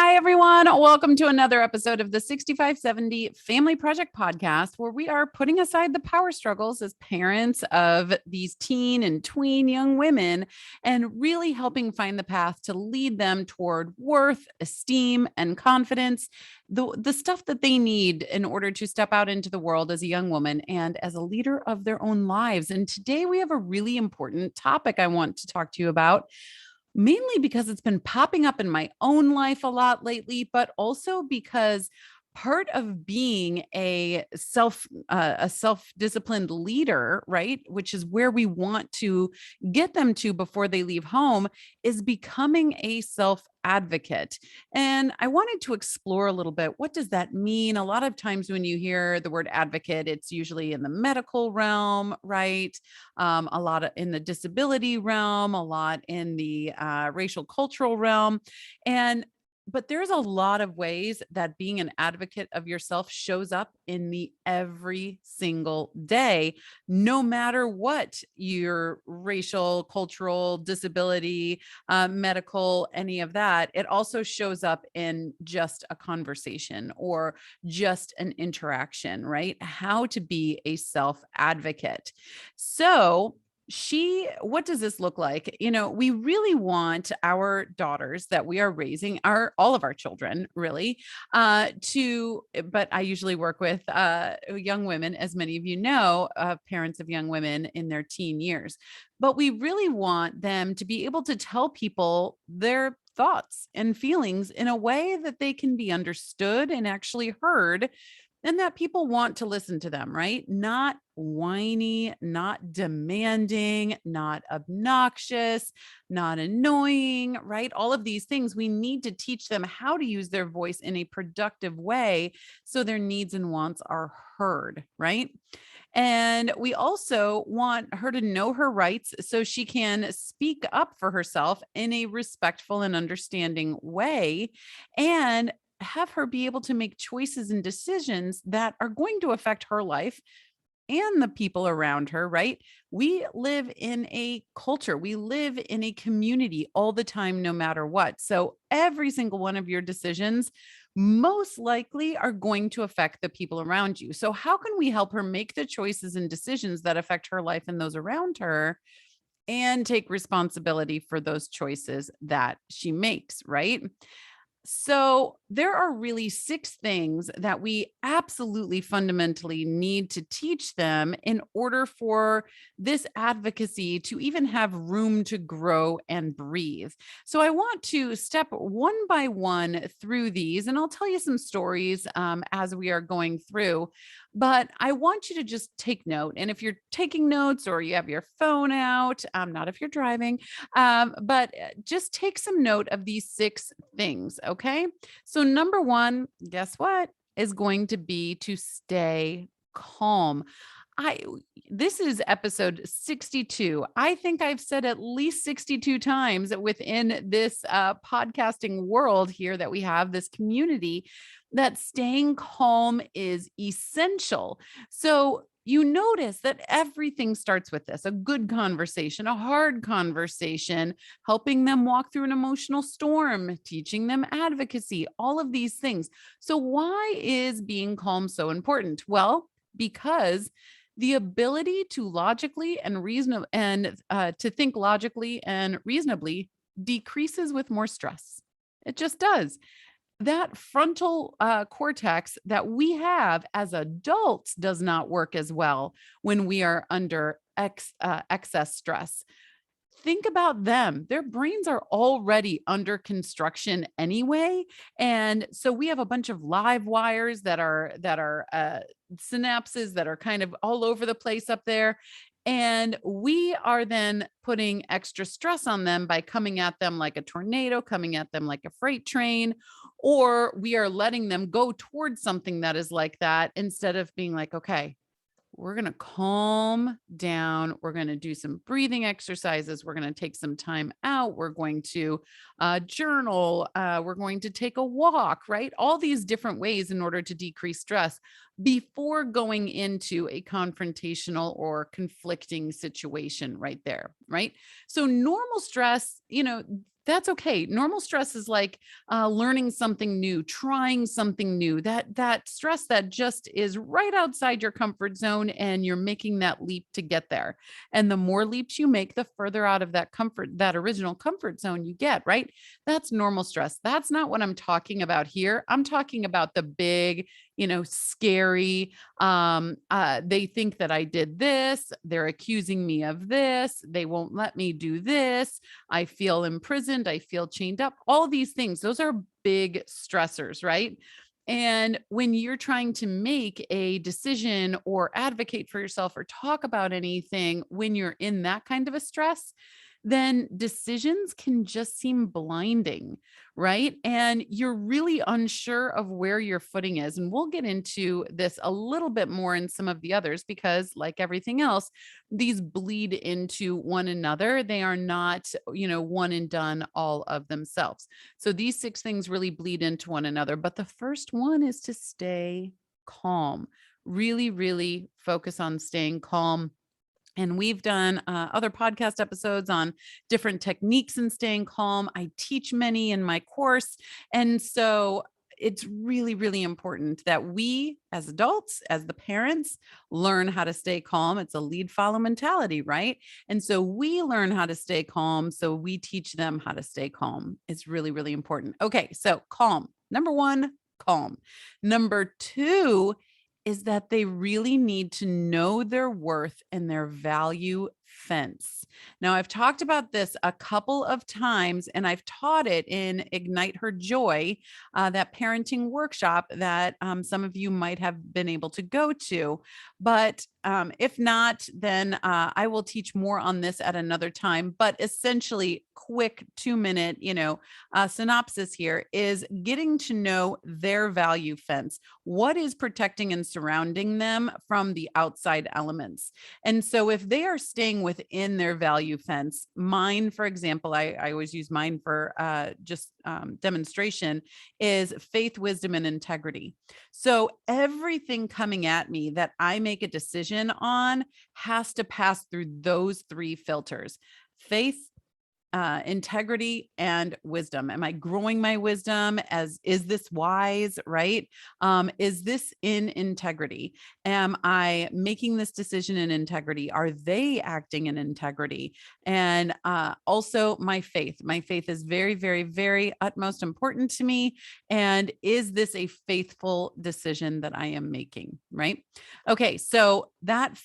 Hi, everyone. Welcome to another episode of the 6570 Family Project Podcast, where we are putting aside the power struggles as parents of these teen and tween young women and really helping find the path to lead them toward worth, esteem, and confidence, the stuff that they need in order to step out into the world as a young woman and as a leader of their own lives. And today we have a really important topic I want to talk to you about, mainly because it's been popping up in my own life a lot lately, but also because part of being a self-disciplined leader, right, which is where we want to get them to before they leave home, is becoming a self advocate. And I wanted to explore a little bit, what does that mean? A lot of times when you hear the word advocate, it's usually in the medical realm, right? A lot in the disability realm, a lot in the racial cultural realm. And but there's a lot of ways that being an advocate of yourself shows up in the every single day, no matter what your racial, cultural, disability, medical, any of that. It also shows up in just a conversation or just an interaction, right? How to be a self advocate. So, what does this look like? We really want our daughters that we are raising, all of our children really, but I usually work with young women, as many of you know, parents of young women in their teen years. But we really want them to be able to tell people their thoughts and feelings in a way that they can be understood and actually heard, and that people want to listen to them, right? Not whiny, not demanding, not obnoxious, not annoying, right? All of these things, we need to teach them how to use their voice in a productive way so their needs and wants are heard, right? And we also want her to know her rights so she can speak up for herself in a respectful and understanding way, and have her be able to make choices and decisions that are going to affect her life and the people around her, right? We live in a culture, we live in a community all the time, no matter what. So every single one of your decisions most likely are going to affect the people around you. So, how can we help her make the choices and decisions that affect her life and those around her, and take responsibility for those choices that she makes, right? So, there are really six things that we absolutely fundamentally need to teach them in order for this advocacy to even have room to grow and breathe. So, I want to step one by one through these, and I'll tell you some stories as we are going through. But I want you to just take note. And if you're taking notes or you have your phone out, not if you're driving, but just take some note of these six things. Okay. So, number one, guess what? Is going to be to stay calm. I This is episode 62. I think I've said at least 62 times within this podcasting world here that we have, this community, that staying calm is essential. So you notice that everything starts with this: a good conversation, a hard conversation, helping them walk through an emotional storm, teaching them advocacy, all of these things. So, why is being calm so important? Well, because the ability to logically and reason and to think logically and reasonably decreases with more stress. It just does. That frontal cortex that we have as adults does not work as well when we are under excess stress. Think about them. Their brains are already under construction anyway. And so we have a bunch of live wires that are synapses that are kind of all over the place up there. And we are then putting extra stress on them by coming at them like a tornado, coming at them like a freight train, or we are letting them go towards something that is like that instead of being like, okay, we're going to calm down. We're going to do some breathing exercises. We're going to take some time out. We're going to journal. We're going to take a walk, right? All these different ways in order to decrease stress before going into a confrontational or conflicting situation right there, right? So, normal stress, That's okay. Normal stress is like learning something new, trying something new. That stress that just is right outside your comfort zone, and you're making that leap to get there. And the more leaps you make, the further out of that original comfort zone you get. Right? That's normal stress. That's not what I'm talking about here. I'm talking about the big, scary. They think that I did this. They're accusing me of this. They won't let me do this. I feel imprisoned, I feel chained up, all these things. Those are big stressors, right? And when you're trying to make a decision or advocate for yourself or talk about anything when you're in that kind of a stress, then decisions can just seem blinding, right? And you're really unsure of where your footing is. And we'll get into this a little bit more in some of the others because, like everything else, these bleed into one another. They are not, one and done all of themselves. So these 6 things really bleed into one another. But the first one is to stay calm. Really, really focus on staying calm. And we've done other podcast episodes on different techniques in staying calm. I teach many in my course. And so it's really, really important that we as adults, as the parents, learn how to stay calm. It's a lead follow mentality, right? And so we learn how to stay calm. So we teach them how to stay calm. It's really, really important. Okay. So calm. Number one, calm. Number two, is that they really need to know their worth and their value fence. Now, I've talked about this a couple of times, and I've taught it in Ignite Her Joy, that parenting workshop that some of you might have been able to go to. But if not, then I will teach more on this at another time. But essentially, quick 2-minute, synopsis here is getting to know their value fence. What is protecting and surrounding them from the outside elements? And so if they are staying within their value fence, mine, for example, I always use mine for just demonstration, is faith, wisdom, and integrity. So everything coming at me that I make a decision on has to pass through those 3 filters: faith, integrity, and wisdom. Am I growing my wisdom? Is this wise, right? Is this in integrity? Am I making this decision in integrity? Are they acting in integrity? And also my faith. My faith is very, very, very utmost important to me. And is this a faithful decision that I am making? Right? Okay, so that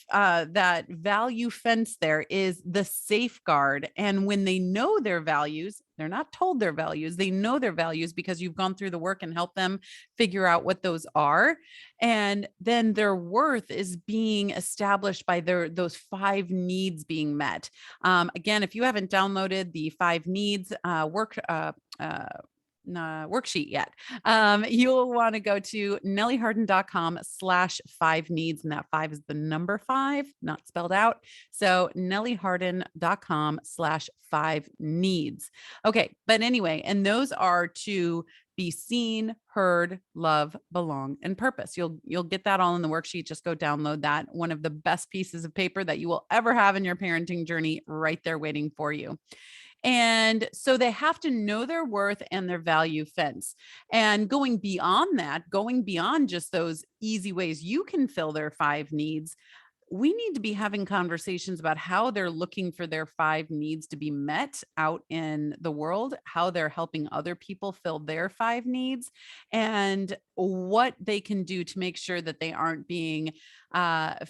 value fence there is the safeguard. And when they know their values, they're not told their values. They know their values because you've gone through the work and helped them figure out what those are. And then their worth is being established by those 5 needs being met. Again, if you haven't downloaded the 5 needs worksheet yet, you'll want to go to nellyharden.com/5 needs. And that 5 is the number 5, not spelled out. So nellyharden.com/5 needs. Okay. But anyway, and those are to be seen, heard, love, belong, and purpose. You'll get that all in the worksheet. Just go download that. One of the best pieces of paper that you will ever have in your parenting journey, right there waiting for you. And so they have to know their worth and their value fence. And going beyond that, going beyond just those easy ways you can fill their 5 needs, we need to be having conversations about how they're looking for their 5 needs to be met out in the world, how they're helping other people fill their 5 needs, and what they can do to make sure that they aren't being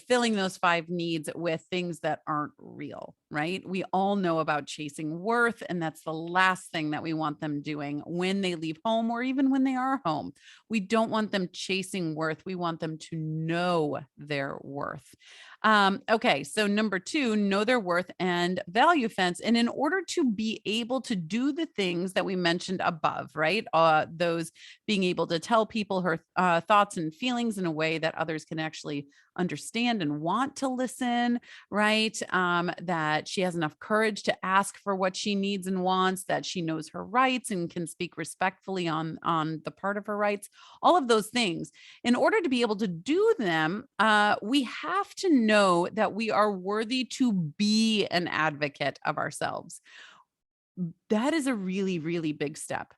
filling those 5 needs with things that aren't real, right? We all know about chasing worth, and that's the last thing that we want them doing when they leave home or even when they are home. We don't want them chasing worth. We want them to know their worth. Okay, so number 2, know their worth and value fence. And in order to be able to do the things that we mentioned above, right? Those being able to tell people her thoughts and feelings in a way that others can actually understand and want to listen, right? That she has enough courage to ask for what she needs and wants, that she knows her rights and can speak respectfully on the part of her rights, all of those things. In order to be able to do them, we have to know that we are worthy to be an advocate of ourselves. That is a really, really big step.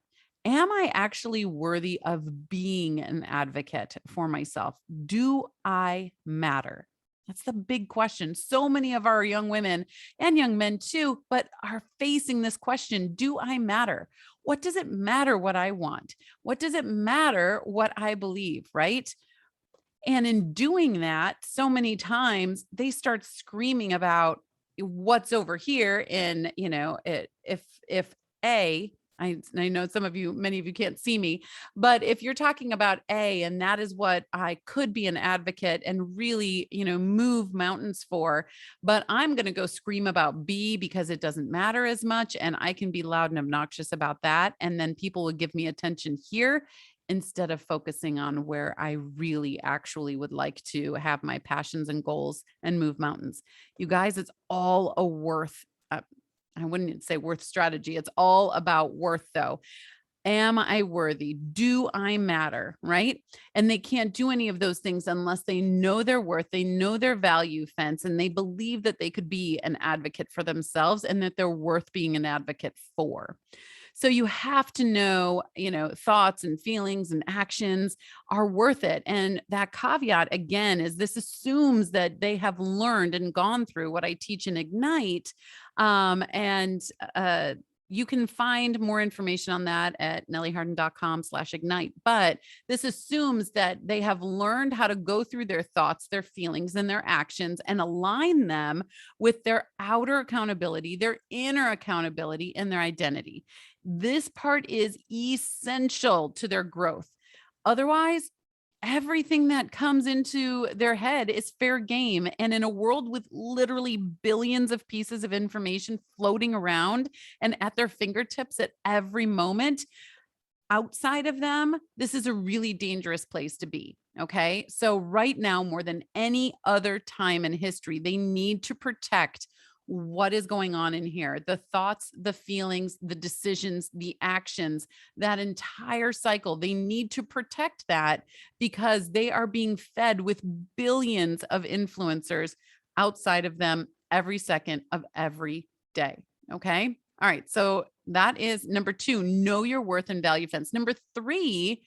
Am I actually worthy of being an advocate for myself? Do I matter? That's the big question. So many of our young women and young men too, but are facing this question. Do I matter? What does it matter what I want? What does it matter what I believe? Right. And in doing that, so many times they start screaming about what's over here. And, if A, I know some of you, many of you can't see me, but if you're talking about A, and that is what I could be an advocate and really, move mountains for, but I'm going to go scream about B because it doesn't matter as much. And I can be loud and obnoxious about that. And then people will give me attention here instead of focusing on where I really actually would like to have my passions and goals and move mountains. You guys, it's all a worth. I wouldn't say worth strategy. It's all about worth, though. Am I worthy? Do I matter? Right. And they can't do any of those things unless they know their worth, they know their value fence, and they believe that they could be an advocate for themselves and that they're worth being an advocate for. So you have to know, thoughts and feelings and actions are worth it. And that caveat again is this assumes that they have learned and gone through what I teach in Ignite. And You can find more information on that at nellyharden.com/ignite. But this assumes that they have learned how to go through their thoughts, their feelings, and their actions and align them with their outer accountability, their inner accountability, and their identity. This part is essential to their growth. Otherwise, everything that comes into their head is fair game. And in a world with literally billions of pieces of information floating around and at their fingertips at every moment, outside of them, this is a really dangerous place to be. Okay. So, right now, more than any other time in history, they need to protect what is going on in here, the thoughts, the feelings, the decisions, the actions, that entire cycle. They need to protect that because they are being fed with billions of influencers outside of them every second of every day. Okay. All right. So that is number 2, know your worth and value fence. Number 3,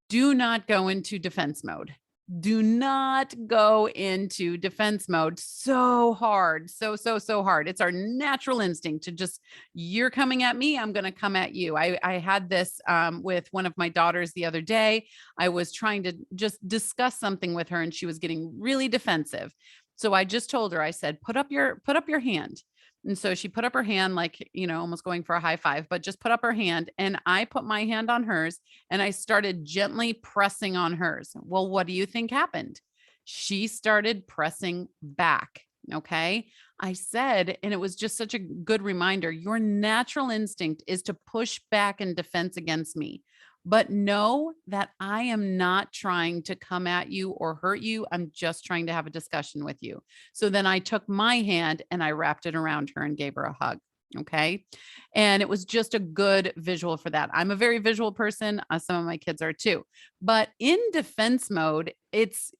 do not go into defense mode. Do not go into defense mode. So hard. So hard. It's our natural instinct to just, you're coming at me, I'm going to come at you. I had this with one of my daughters the other day. I was trying to just discuss something with her and she was getting really defensive. So I just told her, I said, put up your hand. And so she put up her hand, like, almost going for a high five, but just put up her hand. And I put my hand on hers and I started gently pressing on hers. Well, what do you think happened? She started pressing back. Okay. I said, and it was just such a good reminder, your natural instinct is to push back in defense against me. But know that I am not trying to come at you or hurt you. I'm just trying to have a discussion with you. So then I took my hand and I wrapped it around her and gave her a hug. Okay. And it was just a good visual for that. I'm a very visual person. Some of my kids are too. But in defense mode, it's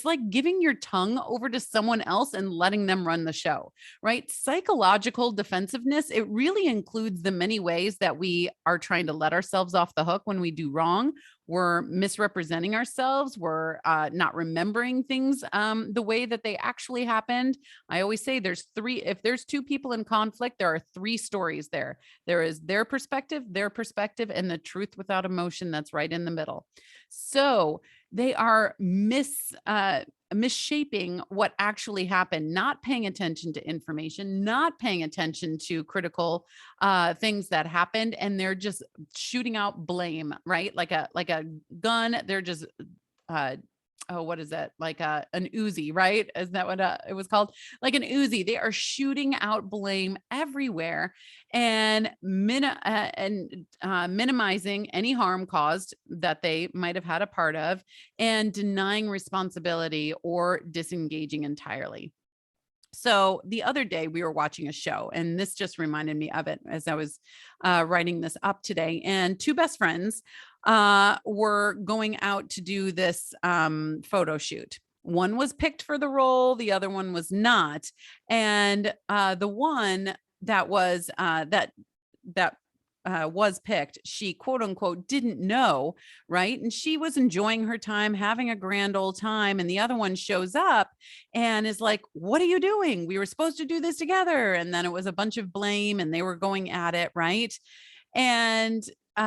like giving your tongue over to someone else and letting them run the show, right? Psychological defensiveness, it really includes the many ways that we are trying to let ourselves off the hook when we do wrong. We're misrepresenting ourselves. We're not remembering things the way that they actually happened. I always say if there's 2 people in conflict, there are 3 stories there. There is their perspective, and the truth without emotion that's right in the middle. So they are misshaping what actually happened, not paying attention to information, not paying attention to critical things that happened, and they're just shooting out blame, right? Like a gun. They're just what is that? Like an Uzi, right? Isn't that what it was called? Like an Uzi. They are shooting out blame everywhere and minimizing any harm caused that they might have had a part of, and denying responsibility or disengaging entirely. So the other day we were watching a show, and this just reminded me of it as I was writing this up today. And 2 best friends were going out to do this photo shoot. One was picked for the role, the other one was not. And the one that was was picked, she quote unquote didn't know, right? And she was enjoying her time, having a grand old time. And the other one shows up and is like, "What are you doing? We were supposed to do this together." And then it was a bunch of blame and they were going at it, right? And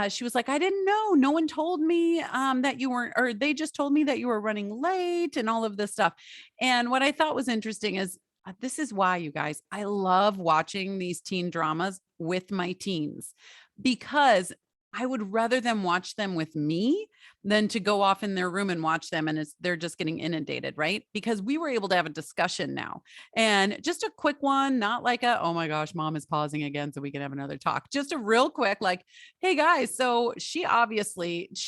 she was like, "I didn't know. No one told me that you weren't, or they just told me that you were running late and all of this stuff." And what I thought was interesting is this is why, you guys, I love watching these teen dramas with my teens, because I would rather them watch them with me than to go off in their room and watch them and they're just getting inundated, right? Because we were able to have a discussion now. And just a quick one, not like a, "Oh my gosh, mom is pausing again so we can have another talk." Just a real quick, like, "Hey guys, so she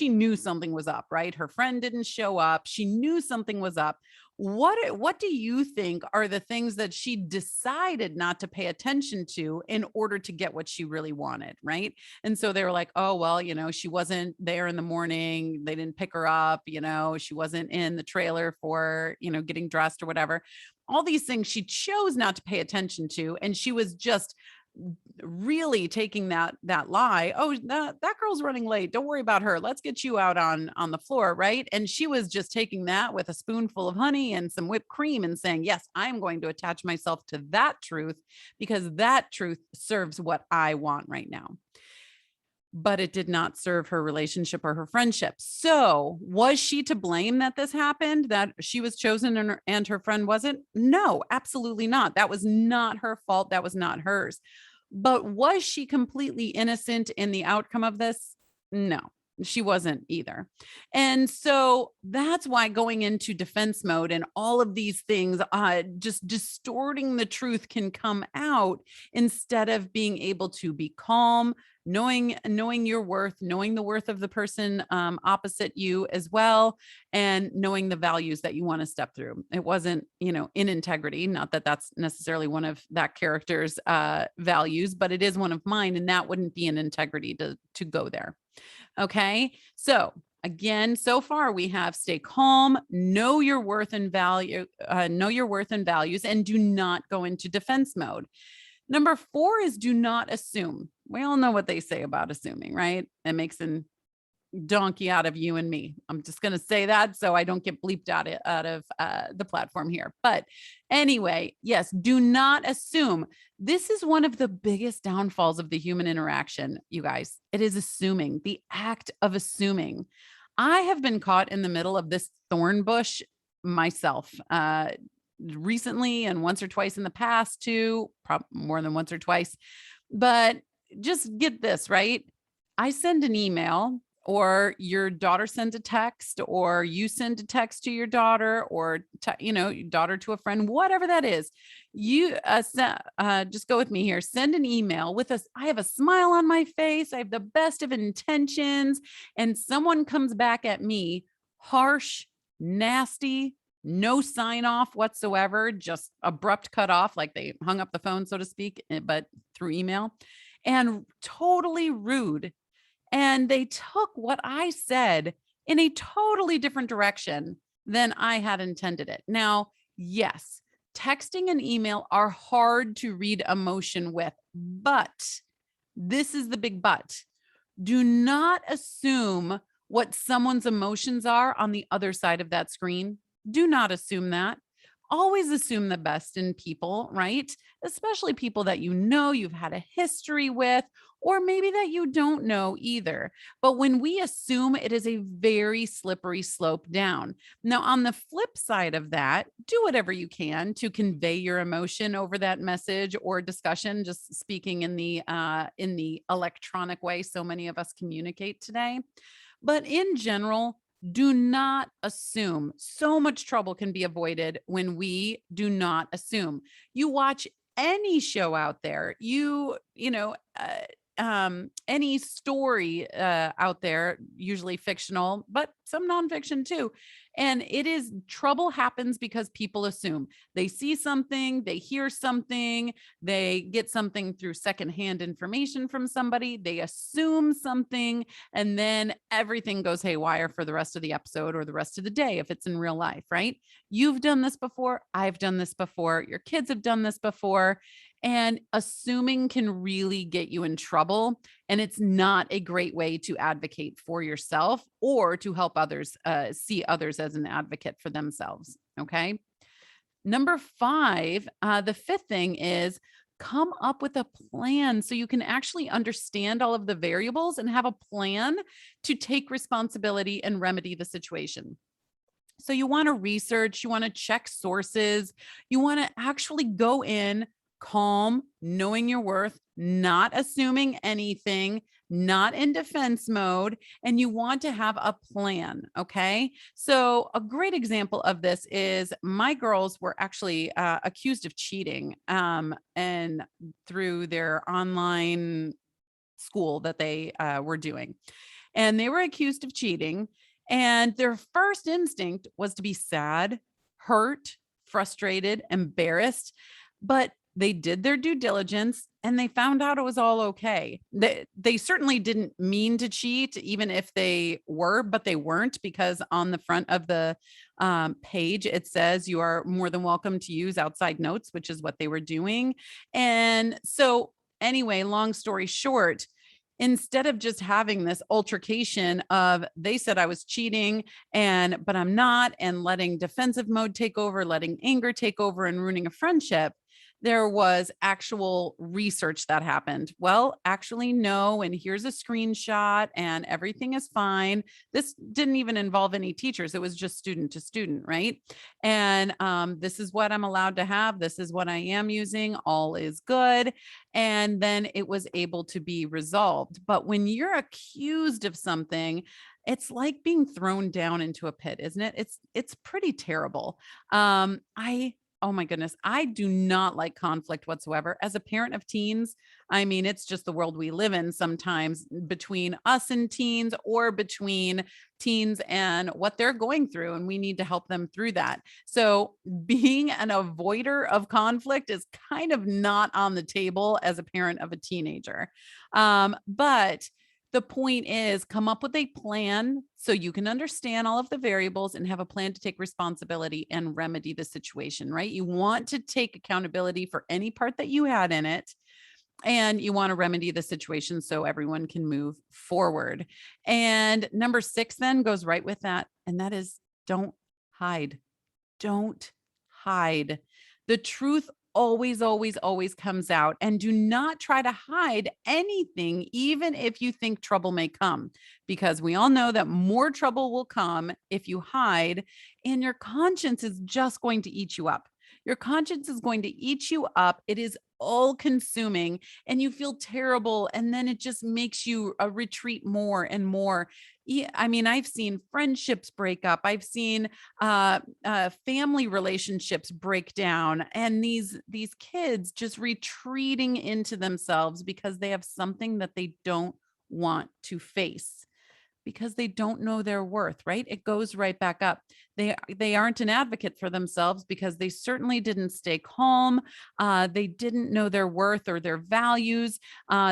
knew something was up, right? Her friend didn't show up. She knew something was up. What do you think are the things that she decided not to pay attention to in order to get what she really wanted?" Right? And so they were like, "Oh, well, she wasn't there in the morning. They didn't pick her up. She wasn't in the trailer for, getting dressed or whatever." All these things she chose not to pay attention to. And she was just really taking that lie. "Oh, that girl's running late. Don't worry about her. Let's get you out on the floor," right? And she was just taking that with a spoonful of honey and some whipped cream and saying, "Yes, I'm going to attach myself to that truth because that truth serves what I want right now." But it did not serve her relationship or her friendship. So, was she to blame that this happened, that she was chosen and her friend wasn't? No, absolutely not. That was not her fault. That was not hers. But was she completely innocent in the outcome of this? No, she wasn't either. And so that's why going into defense mode and all of these things, just distorting the truth, can come out instead of being able to be calm, knowing your worth, knowing the worth of the person opposite you as well, and knowing the values that you want to step through. It wasn't, in integrity. Not that that's necessarily one of that character's values, but it is one of mine, and that wouldn't be an integrity to go there. Okay, so again, so far we have stay calm, know your worth and values, and do not go into defense mode. Number 4 is do not assume. We all know what they say about assuming, right? It makes an donkey out of you and me. I'm just going to say that so I don't get bleeped out of the platform here. But anyway, yes, do not assume. This is one of the biggest downfalls of the human interaction, you guys. It is assuming, the act of assuming. I have been caught in the middle of this thorn bush myself. Recently and once or twice in the past too, more than once or twice. But just get this, right? I send an email, or your daughter sends a text, or you send a text to your daughter, or your daughter to a friend, whatever that is. You just go with me here. Send an email with us. I have a smile on my face. I have the best of intentions, and someone comes back at me harsh, nasty, no sign off whatsoever, just abrupt cut off, like they hung up the phone, so to speak, but through email, and totally rude. And they took what I said in a totally different direction than I had intended it. Now, yes, texting and email are hard to read emotion with, but this is the big but. Do not assume what someone's emotions are on the other side of that screen. Do not assume that. Always assume the best in people, right? Especially people that you've had a history with, or maybe that you don't know either. But when we assume, it is a very slippery slope down. Now, on the flip side of that, do whatever you can to convey your emotion over that message or discussion, just speaking in the electronic way so many of us communicate today. But in general, do not assume. So much trouble can be avoided when we do not assume. You watch any show out there, any story out there, usually fictional, but some nonfiction too. And it is trouble happens because people assume. They see something, they hear something, they get something through secondhand information from somebody, they assume something, and then everything goes haywire for the rest of the episode or the rest of the day if it's in real life, right? You've done this before. I've done this before. Your kids have done this before. And assuming can really get you in trouble. And it's not a great way to advocate for yourself or to help others see others as an advocate for themselves. Okay. Number five, the fifth thing is come up with a plan so you can actually understand all of the variables and have a plan to take responsibility and remedy the situation. So you want to research, you want to check sources, you want to actually go in calm, knowing your worth, not assuming anything, not in defense mode, and you want to have a plan. Okay. So, a great example of this is my girls were actually accused of cheating and through their online school that they were doing. And they were accused of cheating. And their first instinct was to be sad, hurt, frustrated, embarrassed. But they did their due diligence and they found out it was all okay. They certainly didn't mean to cheat, even if they were, but they weren't, because on the front of the page, it says you are more than welcome to use outside notes, which is what they were doing. And so, anyway, long story short, instead of just having this altercation of they said I was cheating but I'm not, and letting defensive mode take over, letting anger take over and ruining a friendship, there was actual research that happened. Well, actually, no. And here's a screenshot and everything is fine. This didn't even involve any teachers. It was just student to student, right? And this is what I'm allowed to have. This is what I am using. All is good. And then it was able to be resolved. But when you're accused of something, it's like being thrown down into a pit, isn't it? It's pretty terrible. I Oh my goodness, I do not like conflict whatsoever. As a parent of teens, I mean, it's just the world we live in sometimes, between us and teens, or between teens and what they're going through. And we need to help them through that. So being an avoider of conflict is kind of not on the table as a parent of a teenager. But the point is, come up with a plan so you can understand all of the variables and have a plan to take responsibility and remedy the situation, right? You want to take accountability for any part that you had in it, and you want to remedy the situation so everyone can move forward. And number six then goes right with that, and that is don't hide. Don't hide. The truth always, always, always comes out. And do not try to hide anything, even if you think trouble may come, because we all know that more trouble will come if you hide, and your conscience is just going to eat you up. Your conscience is going to eat you up. It is all consuming and you feel terrible. And then it just makes you retreat more and more. Yeah, I mean, I've seen friendships break up. I've seen family relationships break down, and these kids just retreating into themselves because they have something that they don't want to face, because they don't know their worth, right? It goes right back up. They aren't an advocate for themselves because they certainly didn't stay calm. They didn't know their worth or their values.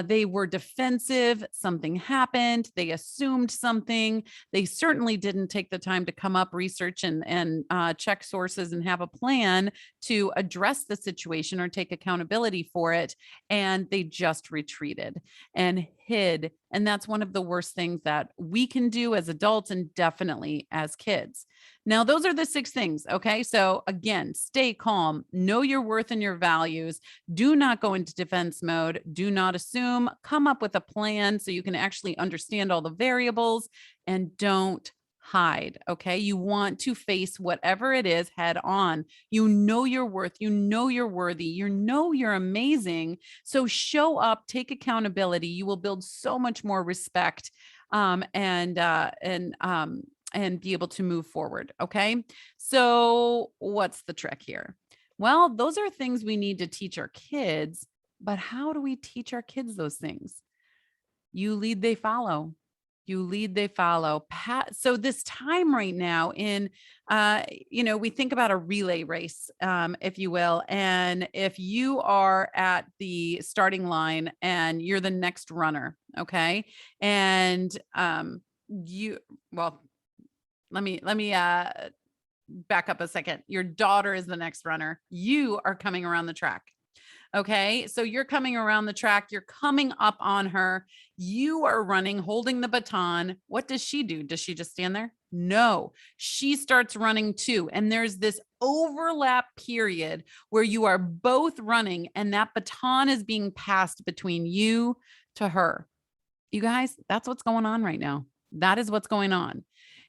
They were defensive. Something happened. They assumed something. They certainly didn't take the time to come up, research, and check sources and have a plan to address the situation or take accountability for it. And they just retreated and hid. And that's one of the worst things that we can do as adults, and definitely as kids. Now, those are the six things. Okay. So again, stay calm, know your worth and your values. Do not go into defense mode. Do not assume, come up with a plan so you can actually understand all the variables, and don't hide. Okay. You want to face whatever it is head on. You know your worth. You know you're worthy. You know you're amazing. So show up, take accountability. You will build so much more respect and be able to move forward. Okay. So what's the trick here? Well, those are things we need to teach our kids, but how do we teach our kids those things? You lead, they follow. You lead, they follow. So this time right now we think about a relay race, if you will. And if you are at the starting line and you're the next runner, okay. And well, let me back up a second. Your daughter is the next runner. You are coming around the track. Okay. So you're coming around the track, you're coming up on her, you are running, holding the baton. What does she do? Does she just stand there? No, she starts running too. And there's this overlap period where you are both running and that baton is being passed between you to her. You guys, that's what's going on right now. That is what's going on.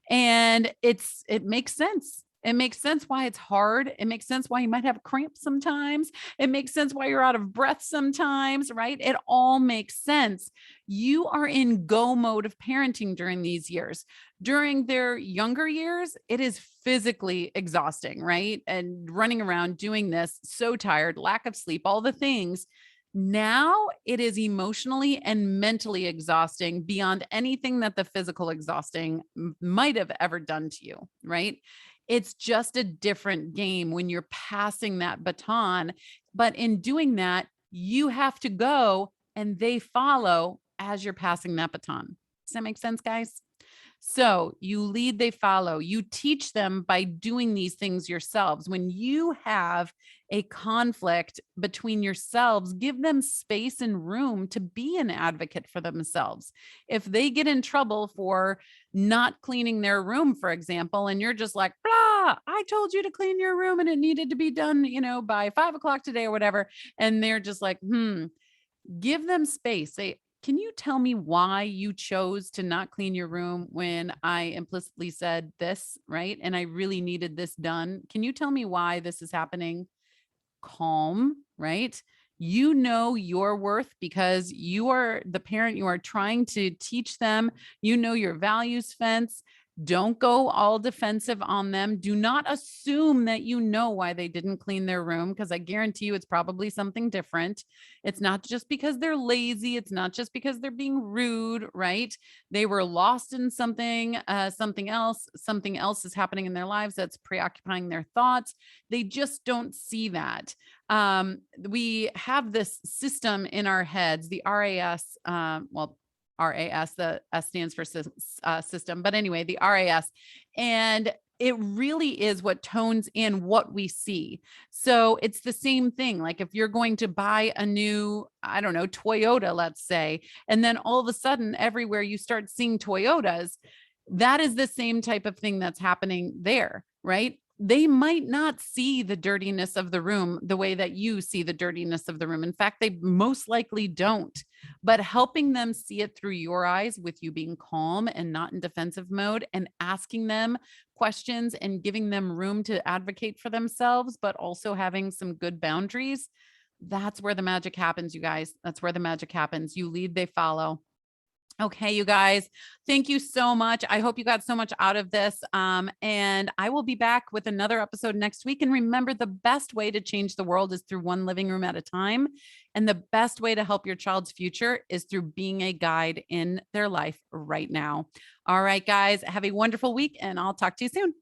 And it makes sense. It makes sense why it's hard. It makes sense why you might have cramps sometimes. It makes sense why you're out of breath sometimes, right? It all makes sense. You are in go mode of parenting during these years. During their younger years, it is physically exhausting, right? And running around doing this, so tired, lack of sleep, all the things. Now it is emotionally and mentally exhausting beyond anything that the physical exhausting might have ever done to you, right? It's just a different game when you're passing that baton. But in doing that, you have to go and they follow as you're passing that baton. Does that make sense, guys? So you lead, they follow. You teach them by doing these things yourselves. When you have a conflict between yourselves, give them space and room to be an advocate for themselves. If they get in trouble for not cleaning their room, for example, and you're just like, blah, I told you to clean your room and it needed to be done, by 5 o'clock today or whatever. And they're just like, give them space. Say, can you tell me why you chose to not clean your room when I implicitly said this, right? And I really needed this done. Can you tell me why this is happening? Calm, right? You know your worth because you are the parent, you are trying to teach them, your values fence. Don't go all defensive on them. Do not assume that you know why they didn't clean their room because I guarantee you it's probably something different. It's not just because they're lazy. It's not just because they're being rude, right? They were lost in something, something else. Something else is happening in their lives that's preoccupying their thoughts. They just don't see that. We have this system in our heads, the RAS, RAS, the S stands for system, but anyway, the RAS, and it really is what tones in what we see. So it's the same thing. Like if you're going to buy a new, I don't know, Toyota, let's say, and then all of a sudden everywhere you start seeing Toyotas, that is the same type of thing that's happening there, right? They might not see the dirtiness of the room the way that you see the dirtiness of the room. In fact, they most likely don't. But helping them see it through your eyes with you being calm and not in defensive mode and asking them questions and giving them room to advocate for themselves, but also having some good boundaries. That's where the magic happens, you guys. That's where the magic happens. You lead, they follow. Okay, you guys, thank you so much. I hope you got so much out of this. And I will be back with another episode next week. And remember, the best way to change the world is through one living room at a time. And the best way to help your child's future is through being a guide in their life right now. All right, guys, have a wonderful week, and I'll talk to you soon.